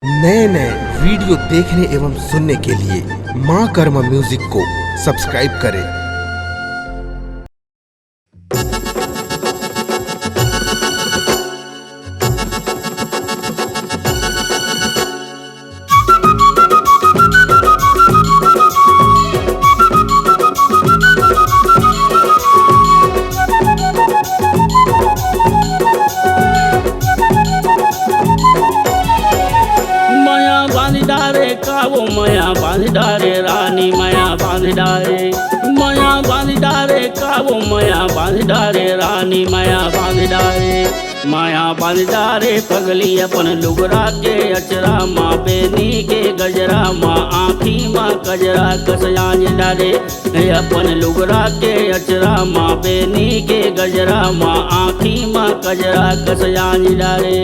नए नए वीडियो देखने एवं सुनने के लिए माँ कर्मा म्यूजिक को सब्सक्राइब करें। वो माया बांध डारे रानी माया बांध डारे माया बांध डारे का वो माया बांध डारे रानी माया बांध डारे माया बांध डारे पगली अपन लुगरा के अचरा माँ बेनी के गजरा माँ आँखी माँ कजरा कसयाज डारे अपन लुगरा के अचरा माँ बेनी के गजरा माँ आँखी माँ कजरा कसयाज डारे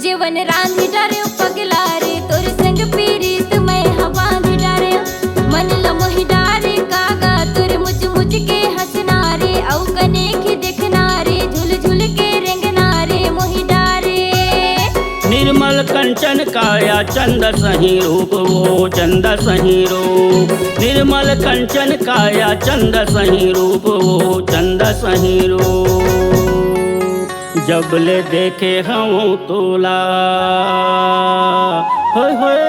जीवन रांधी डारे पगला रे तोर संग पीरीत मैं बांध डारे मन लमोही डारे कागा तोर मुझ मुझ के हंसना रे औ कने की देखना रे झुल झुल के रेंगना रे मोही डारे निर्मल कंचन काया चंद सही रूप वो चंद सही रूप निर्मल कंचन काया चंद सही रूप वो चंद सही रूप जबले देखे हम तोला होय होय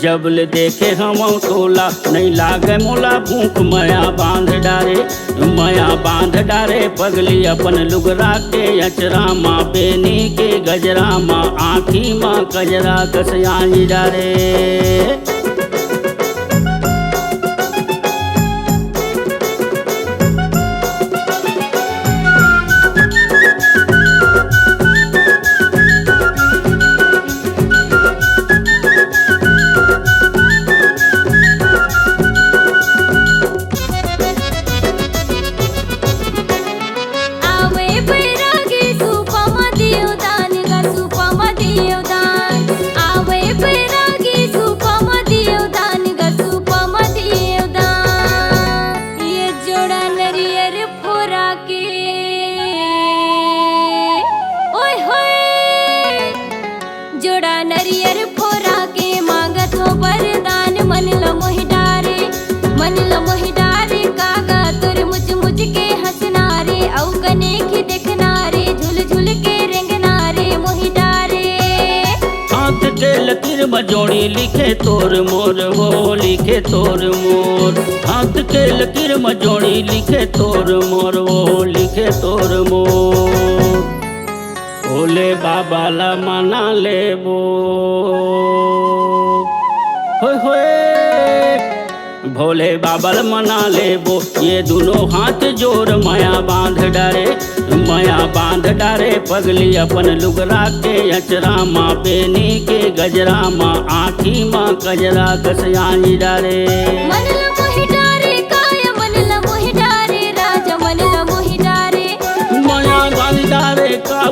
जबले देखे हम तोला नहीं लागे मोला भूख माया बांध डारे पगली अपन लुगरा के अचरा माँ बेनी के गजरा माँ आँखी माँ कजरा कसयाज डारे जोड़ा नरियर फोरा के मांगत हो वरदान मन लमोही डारे कागा तोर मुझ मुझ के हंसना रे औ कने की देखना रे झुल झुल के रेंगना रे मोही डारे हाथ के लकीर मजोड़ी लिखे तोर मोर वो लिखे तोर मोर हाथ के लकीर मजोड़ी लिखे तोर मोर वो लिखे तोर मोर भोले बाबा ला मना लेबो होय होय भोले बाबा ला मना लेबो ये दोनों हाथ जोड़ माया बांध डारे पगली अपन लुगरा के अचरा माँ बेनी के गजरा माँ आँखी माँ कजरा कसयाज डारे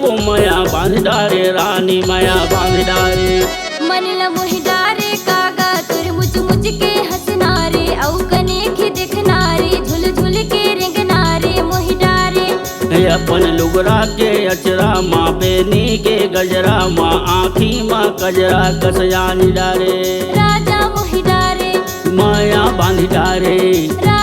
वो माया बांध डारे रानी माया बांध डारे मन लमोही डारे कागा तोर मुझ मुझ के हंसना रे औ कने की देखना रे झुल झुल के रेंगना रे मोही डारे अपन लुगरा के अचरा माँ बेनी के गजरा माँ आँखी माँ कजरा कसयाज डारे राजा बांध डारे।